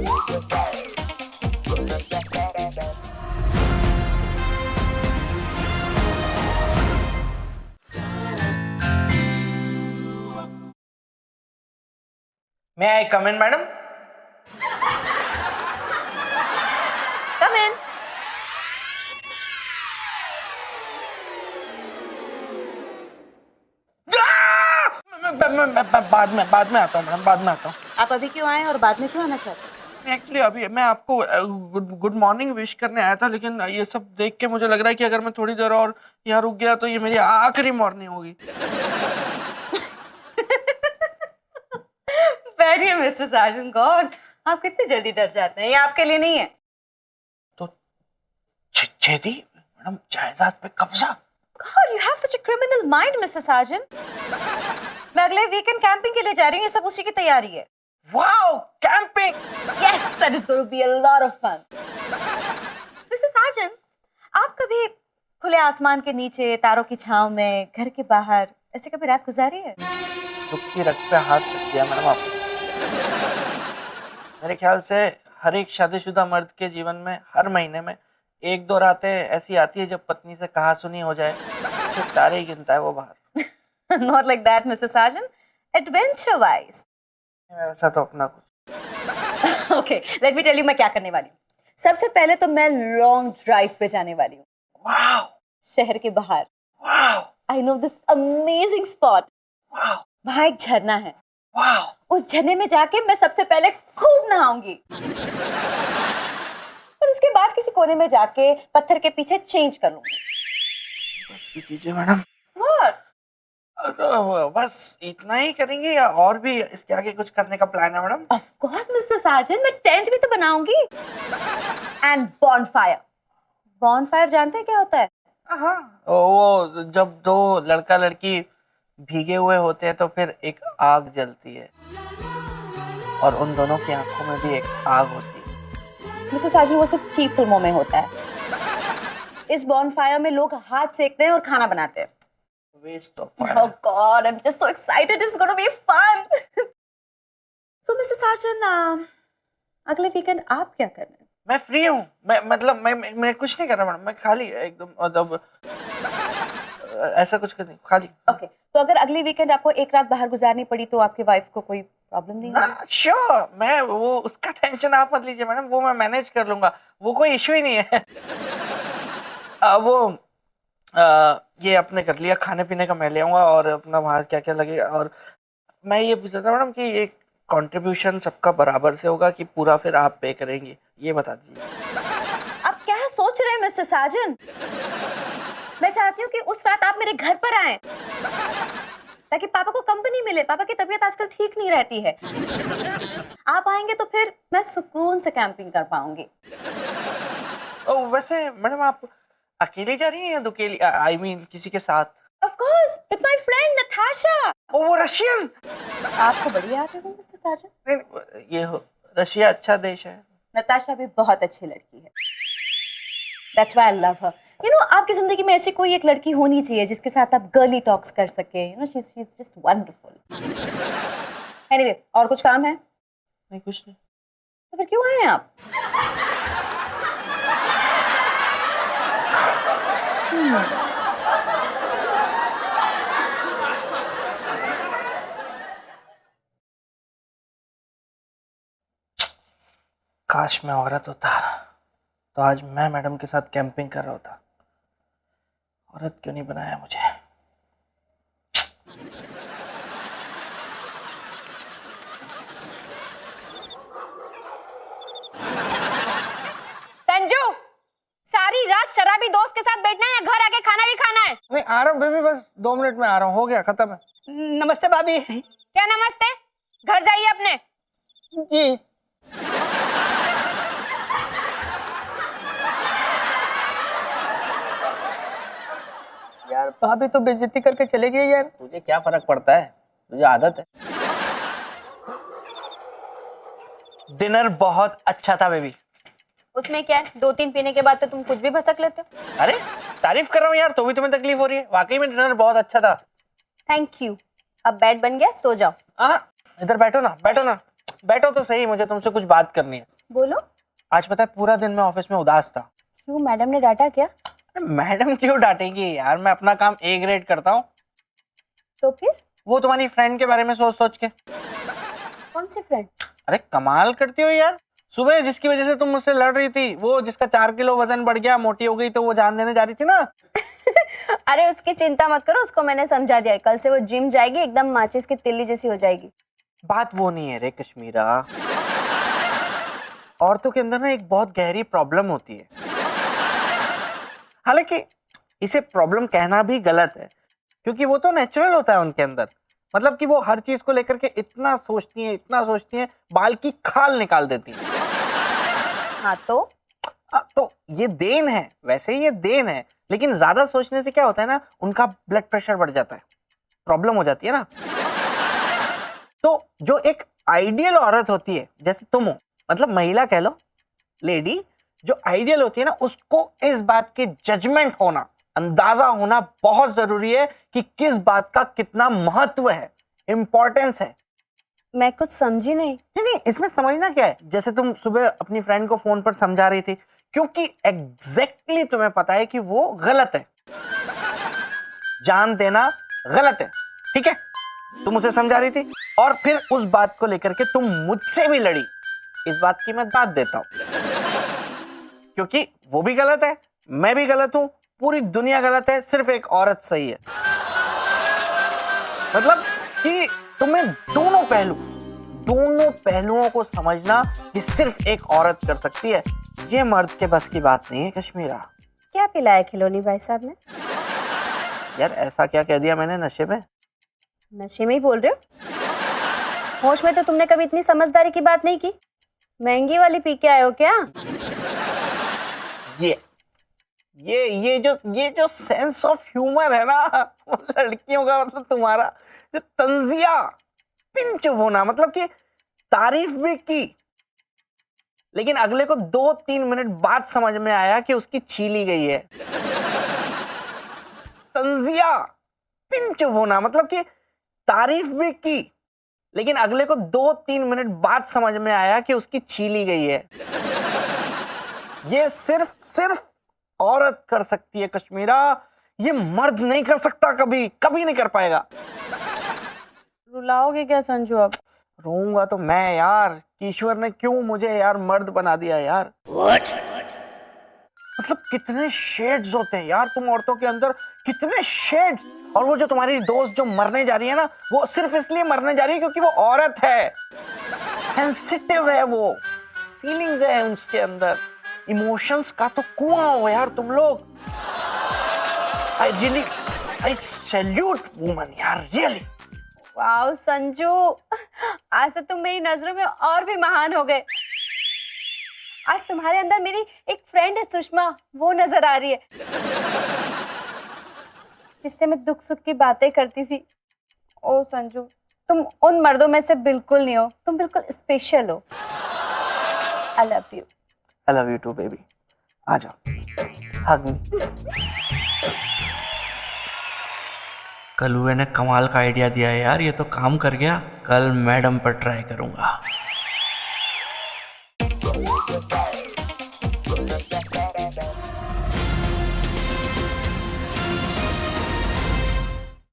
May I come in, madam? Come in. मैं बाद में आता हूँ मैडम, बाद में आता हूँ। आप अभी क्यों आए और बाद में क्यों आना चाहते हैं? एक्चुअली अभी मैं आपको गुड मॉर्निंग विश करने आया था, लेकिन ये सब देख के मुझे लग रहा है कि अगर मैं थोड़ी देर और यहाँ रुक गया तो ये मेरी आखिरी मॉर्निंग होगी। बैठिए मिस्टर साजन। गॉड, आप कितनी जल्दी डर जाते हैं। ये आपके लिए नहीं है। तो छेदी मैडम, जायदाद पे कब्जा। God, you have such a criminal mind, Mr. Sargent. मैं अगले वीकेंड कैंपिंग के लिए जा रही हूँ। ये सब उसी की तैयारी है। Wow, camping! Yes, that is going to be a lot of fun. Mr. Sargent, आप कभी खुले आसमान के नीचे, तारों की छांव में, घर के बाहर ऐसे कभी रात गुजारी है? दुखती रख पे हाथ रख दिया मैडम आपने। मेरे ख्याल से हर एक शादीशुदा मर्द के जीवन में हर महीने में एक दो रातें ऐसी आती है जब पत्नी से कहा सुनी हो जाए, फिर तारे ही गिनता है वो बाहर। Not like that, Mr. Sargent. Adventure wise. ऐसा तो अपना कुछ। Okay, let me tell you मैं क्या करने वाली हूँ। सबसे पहले तो मैं लॉन्ग ड्राइव पे जाने वाली हूँ। वाओ, शहर के बाहर। Wow, I know this amazing spot. Wow, वहाँ एक झरना है। वाओ। उस झरने में जाके मैं सबसे पहले खूब नहाऊंगी और उसके बाद किसी कोने में जाके पत्थर के पीछे चेंज कर लूंगी। बस की चीजें मैडम। What? बस इतना ही करेंगे या और भी इसके आगे कुछ करने का प्लान है madam? Of course, Mr. Sargent, मैं टेंट भी तो बनाऊंगी। And bonfire. Bonfire जानते हैं क्या होता है? हाँ, वो जब दो लड़का लड़की भीगे हुए होते हैं तो फिर एक आग जलती है और उन दोनों की आंखों में भी एक आग होती है। मिस्टर साजन, वो सिर्फ चीप फिल्मों में होता है। इस बॉनफायर में लोग हाथ सेकते हैं और खाना बनाते हैं। Waste of fire. Oh God, I'm just so excited. It's going to be fun. So, Mr. Sargent, अगले वीकेंड आप क्या कर रहे हैं? मैं फ्री हूँ। मैं कुछ नहीं कर रहा मैडम, मैं खाली एकदम, मतलब ऐसा कुछ नहीं, खाली। Okay, तो अगर अगले वीकेंड आपको एक रात बाहर गुजारनी पड़ी तो आपकी वाइफ को कोई प्रॉब्लम नहीं होगी? श्योर, मैं वो उसका टेंशन आप मत लीजिए मैडम, वो मैं मैनेज कर लूंगा, वो कोई इशू ही नहीं है। ये आपने कर लिया, खाने पीने का मैं ले आऊंगा और अपना वहाँ क्या क्या लगेगा। और मैं ये पूछ रहा था मैडम कि ये कंट्रीब्यूशन सबका बराबर से होगा कि पूरा फिर आप पे करेंगे, ये बता दीजिए। आप क्या सोच रहे हैं मिस्टर साजन? मैं चाहती हूँ कि उस रात आप मेरे घर पर आएं ताकि पापा को कंपनी मिले। पापा की तबीयत आजकल ठीक नहीं रहती है। आप आएंगे तो फिर मैं सुकून से कैंपिंग कर पाऊंगी। वैसे मैडम आप अकेली जा रही हैं या दुकेली, आई मीन किसी के साथ? Of course, with my friend Natasha. वो रशियन। आपको बढ़िया आते हो मिस्टर साजन? नहीं, ये रशिया अच्छा देश है। नताशा भी बहुत अच्छी लड़की है। That's why I love her. You know, आपकी जिंदगी में ऐसी कोई एक लड़की होनी चाहिए जिसके साथ आप गर्ली टॉक्स कर सके। You know, she's just wonderful. Anyway, और कुछ काम है? नहीं, कुछ नहीं। तो फिर क्यों आए हैं आप? काश मैं औरत होता तो आज मैं मैडम के साथ कैंपिंग कर रहा होता। औरत क्यों नहीं बनाया मुझे? संजू, सारी रात शराबी दोस्त के साथ बैठना है या घर आके खाना भी खाना है? नहीं, आ रहा हूँ बेबी, बस 2 मिनट में आ रहा हूँ, हो गया, खत्म है। नमस्ते भाभी। क्या नमस्ते? घर जाइए अपने। जी। यार भाभी तो बेइज्जती करके चले गई यार। तुझे क्या फर्क पड़ता है, तुझे आदत है। डिनर बहुत अच्छा था बेबी। उसमें क्या है, 2-3 पीने के बाद तो तुम कुछ भी भसक लेते हो। अरे तारीफ कर रहा हूँ यार, तो भी तुम्हें तकलीफ हो रही है। वाकई में डिनर बहुत अच्छा था। Thank you. अब बेड बन गया, सो जाओ। हाँ, इधर बैठो ना, बैठो ना, बैठो तो सही, मुझे तुमसे कुछ बात करनी है। बोलो। आज पता है पूरा दिन मैं ऑफिस में उदास था। क्यों, मैडम ने डांटा क्या? मैडम क्यों डांटेगी यार, मैं अपना काम ए ग्रेड करता हूँ। तो फिर? वो तुम्हारी फ्रेंड के बारे में सोच सोच के। कौन सी फ्रेंड? अरे कमाल करती हो यार, सुबह जिसकी वजह से तुम मुझसे लड़ रही थी, वो जिसका 4 किलो वजन बढ़ गया, मोटी हो गई, तो वो जान देने जा रही थी ना। अरे उसकी चिंता मत करो, उसको मैंने समझा दिया है। कल से वो जिम जाएगी, एकदम माचिस की तिल्ली जैसी हो जाएगी। बात वो नहीं है रे कश्मीरा, औरतों के अंदर ना एक बहुत गहरी प्रॉब्लम होती है। हालांकि इसे प्रॉब्लम कहना भी गलत है, क्योंकि वो तो नेचुरल होता है उनके अंदर। मतलब कि वो हर चीज को लेकर के इतना सोचती है, बाल की खाल निकाल देती है। हाँ तो ये देन है, वैसे ही ये देन है, लेकिन ज्यादा सोचने से क्या होता है ना, उनका ब्लड प्रेशर बढ़ जाता है, प्रॉब्लम हो जाती है ना। तो जो एक आइडियल औरत होती है, जैसे तुम हो, मतलब महिला कह लो, लेडी, जो आइडियल होती है ना, उसको इस बात की जजमेंट होना, अंदाजा होना बहुत जरूरी है कि किस बात का कितना महत्व है, इंपॉर्टेंस है। मैं कुछ समझी नहीं। नहीं, इसमें समझना क्या है? जैसे तुम सुबह अपनी फ्रेंड को फोन पर समझा रही थी, क्योंकि एग्जैक्टली तुम्हें पता है कि वो गलत है, जान देना गलत है, ठीक है? तुम उसे समझा रही थी और फिर उस बात को लेकर के तुम मुझसे भी लड़ी। इस बात की मैं दाद देता हूं, क्योंकि वो भी गलत है, मैं भी गलत हूं, पूरी दुनिया गलत है, सिर्फ एक औरत सही है। मतलब कि तुम्हें दोनों पहलुओं को समझना ये सिर्फ एक औरत कर सकती है, ये मर्द के बस की बात नहीं है कश्मीरा। क्या पिलाया खिलौनी भाई साहब ने? यार ऐसा क्या कह दिया मैंने नशे में? नशे में ही बोल रहे हो? होश में तो तुमने कभी इतनी समझदारी की बात नहीं की। महंगी वाली पी के आए हो क्या? ये जो सेंस ऑफ ह्यूमर है ना, वो लड़कियों का, मतलब तुम्हारा जो तंजिया, पिंच होना, मतलब कि तारीफ भी की, लेकिन अगले को 2-3 मिनट बाद समझ में आया कि उसकी छीली गई है। तंजिया, पिंच होना, मतलब कि तारीफ भी की, लेकिन अगले को 2-3 मिनट बाद समझ में आया कि उसकी छीली गई है। ये सिर्फ औरत कर सकती है कश्मीरा, ये मर्द नहीं कर सकता, कभी नहीं कर पाएगा। रुलाओगे क्या संजू अब? रोऊंगा तो मैं यार, ईश्वर ने क्यों मुझे यार मर्द बना दिया यार। मतलब कितने शेड्स होते हैं यार तुम औरतों के अंदर, कितने शेड्स। और वो जो तुम्हारी दोस्त जो मरने जा रही है ना, वो सिर्फ इसलिए मरने जा रही है क्योंकि वो औरत है, सेंसिटिव है, वो फीलिंग्स है उसके अंदर, इमोशंस का तो कुआं हो यार तुम लोग। आई सैल्यूट वुमन यार, रियली। वाओ संजू, आज तो तुम मेरी नजरों में और भी महान हो गए। आज तुम्हारे अंदर मेरी एक फ्रेंड है सुषमा, वो नजर आ रही है, जिससे मैं दुख सुख की बातें करती थी। ओ संजू, तुम उन मर्दों में से बिल्कुल नहीं हो, तुम बिल्कुल स्पेशल हो। I love you. I love you too baby. आ जाओ, हग मी। कलुए ने कमाल का आइडिया दिया है यार, ये तो काम कर गया। कल मैडम पर ट्राई करूंगा।